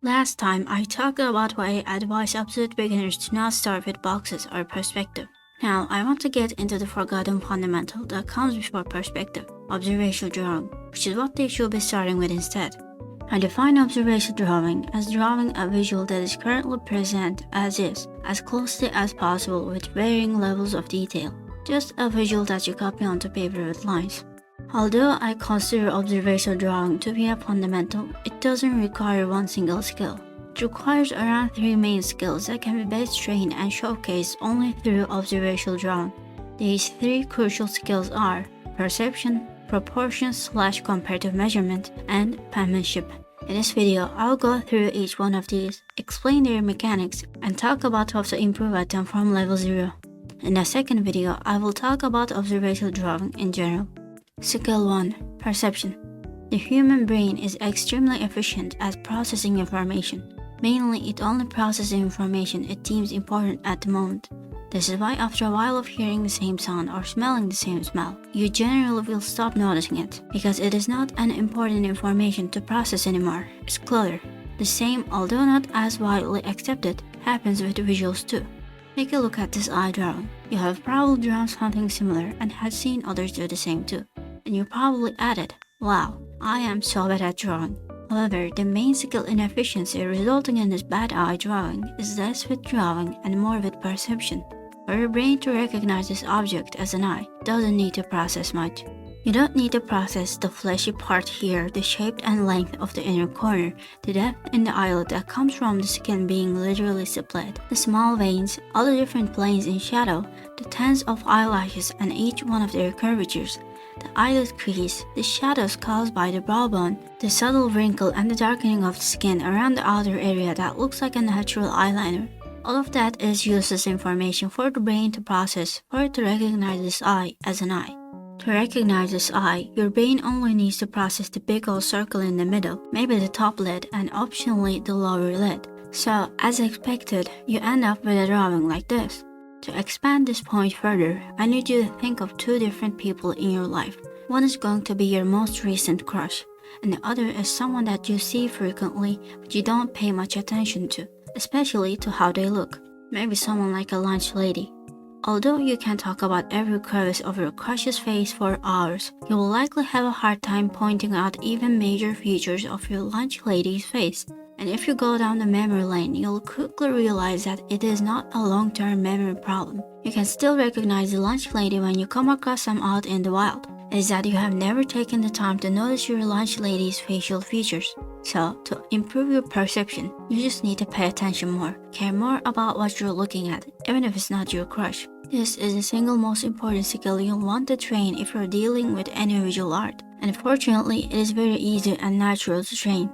Last time I talked about why I advise absolute beginners to not start with boxes or perspective. Now I want to get into the forgotten fundamental that comes before perspective, observational drawing, which is what they should be starting with instead. I define observational drawing as drawing a visual that is currently present as is, as closely as possible with varying levels of detail. Just a visual that you copy onto paper with lines. Although I consider observational drawing to be a fundamental, it doesn't require one single skill. It requires around 3 main skills that can be best trained and showcased only through observational drawing. These 3 crucial skills are perception, proportion/comparative measurement, and penmanship. In this video, I'll go through each one of these, explain their mechanics, and talk about how to improve at them from level 0. In the second video, I will talk about observational drawing in general. Skill 1. Perception. The human brain is extremely efficient at processing information. Mainly, it only processes information it deems important at the moment. This is why after a while of hearing the same sound or smelling the same smell, you generally will stop noticing it, because it is not an important information to process anymore. It's clutter. The same, although not as widely accepted, happens with visuals too. Take a look at this eye drawing. You have probably drawn something similar and have seen others do the same too. And you probably added, "Wow, I am so bad at drawing." However, the main skill inefficiency resulting in this bad eye drawing is less with drawing and more with perception. For your brain to recognize this object as an eye doesn't need to process much. You don't need to process the fleshy part here, the shape and length of the inner corner, the depth in the eyelid that comes from the skin being literally split, the small veins, all the different planes in shadow, the tens of eyelashes and each one of their curvatures, the eyelid crease, the shadows caused by the brow bone, the subtle wrinkle and the darkening of the skin around the outer area that looks like a natural eyeliner. All of that is useless information for the brain to process for it to recognize this eye as an eye. To recognize this eye, your brain only needs to process the big old circle in the middle, maybe the top lid, and optionally the lower lid. So, as expected, you end up with a drawing like this. To expand this point further, I need you to think of 2 different people in your life. One is going to be your most recent crush, and the other is someone that you see frequently but you don't pay much attention to, especially to how they look. Maybe someone like a lunch lady. Although you can talk about every crevice of your crush's face for hours, you will likely have a hard time pointing out even major features of your lunch lady's face. And if you go down the memory lane, you'll quickly realize that it is not a long-term memory problem. You can still recognize the lunch lady when you come across them out in the wild. It is that you have never taken the time to notice your lunch lady's facial features. So, to improve your perception, you just need to pay attention more, care more about what you're looking at, even if it's not your crush. This is the single most important skill you'll want to train if you're dealing with any visual art, and fortunately, it is very easy and natural to train.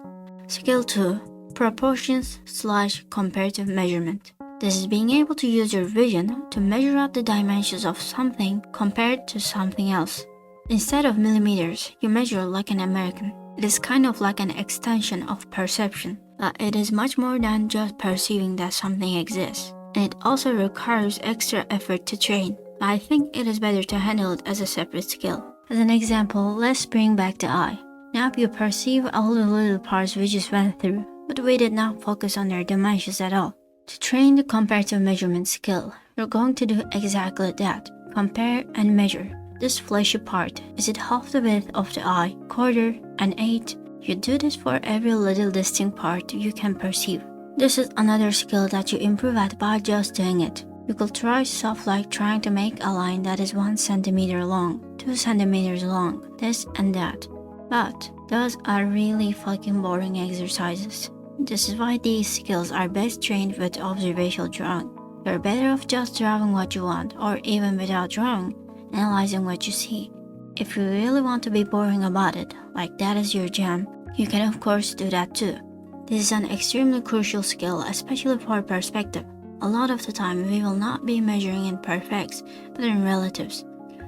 Skill 2. Proportions/comparative measurement. This is being able to use your vision to measure out the dimensions of something compared to something else. Instead of millimeters, you measure like an American. It is kind of like an extension of perception, but it is much more than just perceiving that something exists. And it also requires extra effort to train. I think it is better to handle it as a separate skill. As an example, let's bring back the eye. Now you perceive all the little parts we just went through, but we did not focus on their dimensions at all. To train the comparative measurement skill, you're going to do exactly that. Compare and measure. This fleshy part, is it half the width of the eye, quarter, an eighth? You do this for every little distinct part you can perceive. This is another skill that you improve at by just doing it. You could try stuff like trying to make a line that is 1 centimeter long, 2 centimeters long, this and that. But those are really fucking boring exercises. This is why these skills are best trained with observational drawing. You're better off just drawing what you want, or even without drawing, analyzing what you see. If you really want to be boring about it, like that is your jam, you can of course do that too. This is an extremely crucial skill, especially for perspective. A lot of the time we will not be measuring in perfects, but in relatives.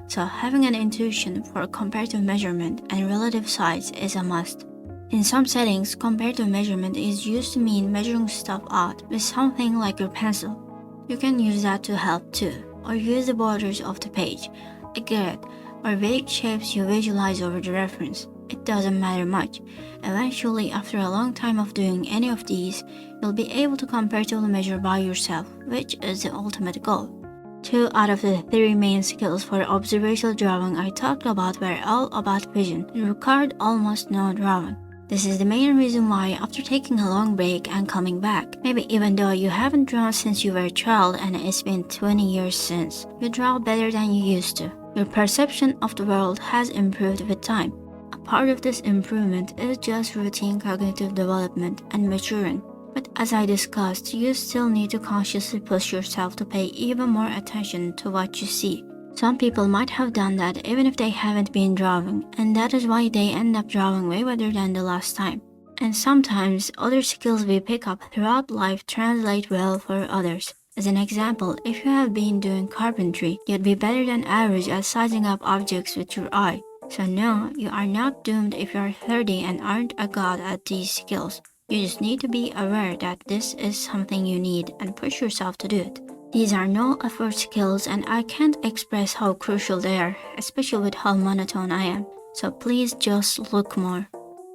So having an intuition for comparative measurement and relative size is a must. In some settings, comparative measurement is used to mean measuring stuff out with something like your pencil. You can use that to help too, or use the borders of the page, a grid, or vague shapes you visualize over the reference. it doesn't matter much. Eventually, after a long time of doing any of these, you'll be able to comparatively measure by yourself, which is the ultimate goal. 2 out of the 3 main skills for observational drawing I talked about were all about vision and required almost no drawing. This is the main reason why, after taking a long break and coming back, maybe even though you haven't drawn since you were a child and it's been 20 years since, you draw better than you used to. Your perception of the world has improved with time. A part of this improvement is just routine cognitive development and maturing. But as I discussed, you still need to consciously push yourself to pay even more attention to what you see. Some people might have done that even if they haven't been drawing, and that is why they end up drawing way better than the last time. And sometimes, other skills we pick up throughout life translate well for others. As an example, if you have been doing carpentry, you'd be better than average at sizing up objects with your eye. So no, you are not doomed if you are 30 and aren't a god at these skills. You just need to be aware that this is something you need and push yourself to do it. These are no effort skills and I can't express how crucial they are, especially with how monotone I am. So please just look more.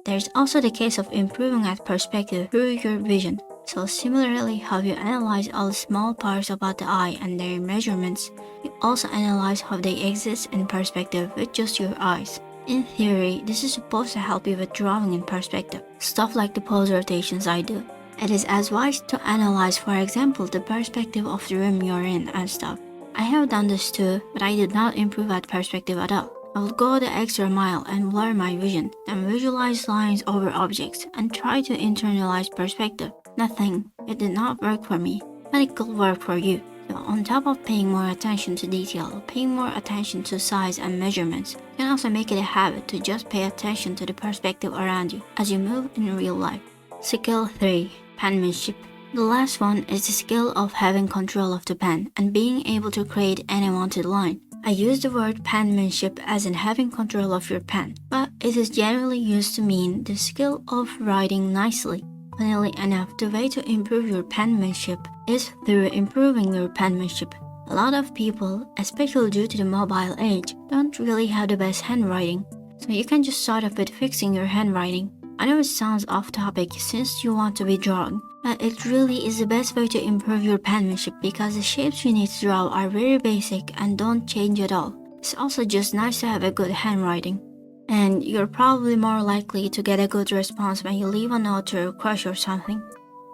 There's also the case of improving at perspective through your vision. So similarly how you analyze all the small parts about the eye and their measurements, you also analyze how they exist in perspective with just your eyes. In theory, this is supposed to help you with drawing in perspective, stuff like the pose rotations I do. It is as wise to analyze, for example, the perspective of the room you're in and stuff. I have done this too, but I did not improve at perspective at all. I would go the extra mile and blur my vision, then visualize lines over objects, and try to internalize perspective. Nothing. It did not work for me, but it could work for you. So on top of paying more attention to detail, paying more attention to size and measurements, you can also make it a habit to just pay attention to the perspective around you as you move in real life. Skill 3. Penmanship. The last one is the skill of having control of the pen and being able to create any wanted line. I use the word penmanship as in having control of your pen, but it is generally used to mean the skill of writing nicely. Funnily enough, the way to improve your penmanship is through improving your penmanship. A lot of people, especially due to the mobile age, don't really have the best handwriting, so you can just start off with fixing your handwriting. I know it sounds off topic since you want to be drawing, but it really is the best way to improve your penmanship because the shapes you need to draw are very basic and don't change at all. It's also just nice to have a good handwriting. And you're probably more likely to get a good response when you leave a note to your crush or something.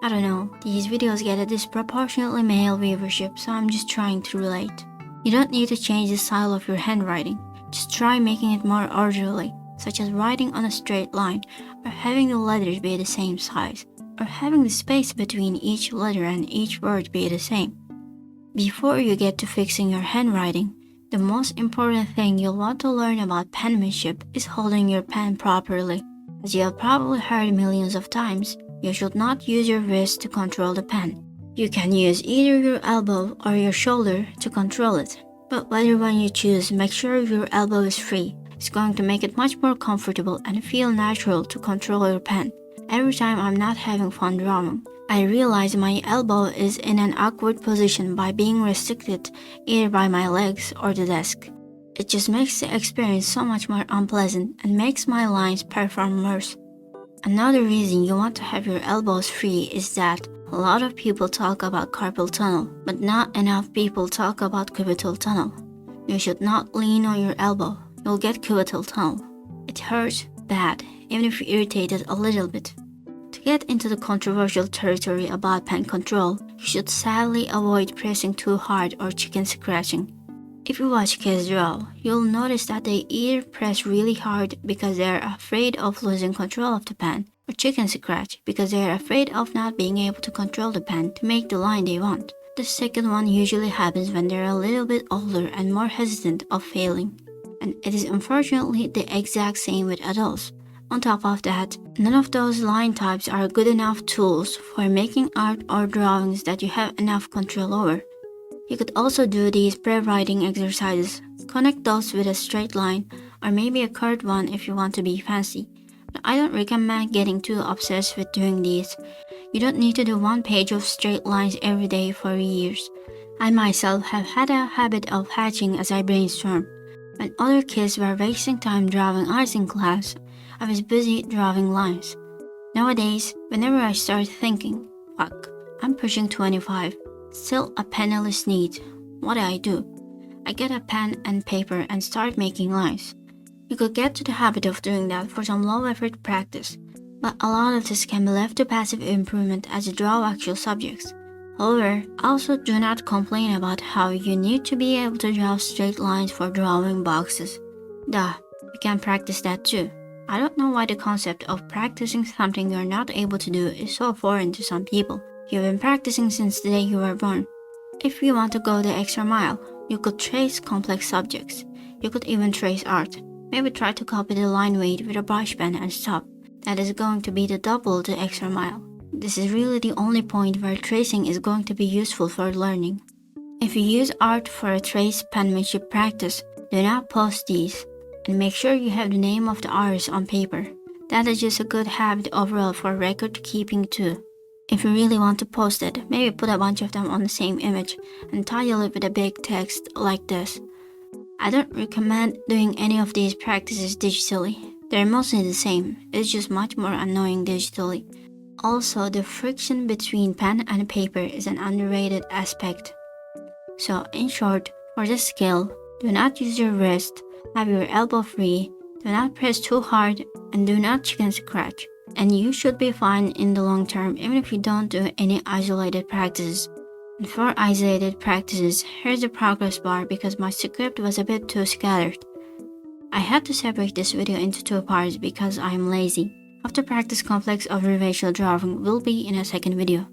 I don't know, these videos get a disproportionately male viewership, so I'm just trying to relate. You don't need to change the style of your handwriting, just try making it more orderly, such as writing on a straight line, or having the letters be the same size, or having the space between each letter and each word be the same. Before you get to fixing your handwriting, the most important thing you'll want to learn about penmanship is holding your pen properly. As you have probably heard millions of times, you should not use your wrist to control the pen. You can use either your elbow or your shoulder to control it, but whether one you choose, make sure your elbow is free. It's going to make it much more comfortable and feel natural to control your pen. Every time I'm not having fun drawing, I realize my elbow is in an awkward position by being restricted either by my legs or the desk. It just makes the experience so much more unpleasant and makes my lines perform worse. Another reason you want to have your elbows free is that a lot of people talk about carpal tunnel, but not enough people talk about cubital tunnel. You should not lean on your elbow. You'll get cubital tunnel. It hurts bad, even if you're irritated a little bit. To get into the controversial territory about pen control, you should sadly avoid pressing too hard or chicken scratching. If you watch kids draw, you'll notice that they either press really hard because they're afraid of losing control of the pen, or chicken scratch because they're afraid of not being able to control the pen to make the line they want. The second one usually happens when they're a little bit older and more hesitant of failing. And it is unfortunately the exact same with adults. On top of that, none of those line types are good enough tools for making art or drawings that you have enough control over. You could also do these pre-writing exercises, connect those with a straight line, or maybe a curved one if you want to be fancy. But I don't recommend getting too obsessed with doing these. You don't need to do one page of straight lines every day for years. I myself have had a habit of hatching as I brainstorm. When other kids were wasting time drawing eyes in class, I was busy drawing lines. Nowadays, whenever I start thinking, fuck, I'm pushing 25, still a penniless need, what do? I get a pen and paper and start making lines. You could get to the habit of doing that for some low-effort practice, but a lot of this can be left to passive improvement as you draw actual subjects. However, also do not complain about how you need to be able to draw straight lines for drawing boxes. Duh, you can practice that too. I don't know why the concept of practicing something you're not able to do is so foreign to some people. You've been practicing since the day you were born. If you want to go the extra mile, you could trace complex subjects. You could even trace art. Maybe try to copy the line weight with a brush pen and stop. That is going to be the double the extra mile. This is really the only point where tracing is going to be useful for learning. If you use art for a trace penmanship practice, do not post these, and make sure you have the name of the artist on paper. That is just a good habit overall for record keeping too. If you really want to post it, maybe put a bunch of them on the same image and title it with a big text like this. I don't recommend doing any of these practices digitally. They're mostly the same, it's just much more annoying digitally. Also, the friction between pen and paper is an underrated aspect. So, in short, for this skill, do not use your wrist, have your elbow free, do not press too hard, and do not chicken scratch. And you should be fine in the long term even if you don't do any isolated practices. And for isolated practices, here's the progress bar because my script was a bit too scattered. I had to separate this video into two parts because I am lazy. After practice complex observational drawing will be in a second video.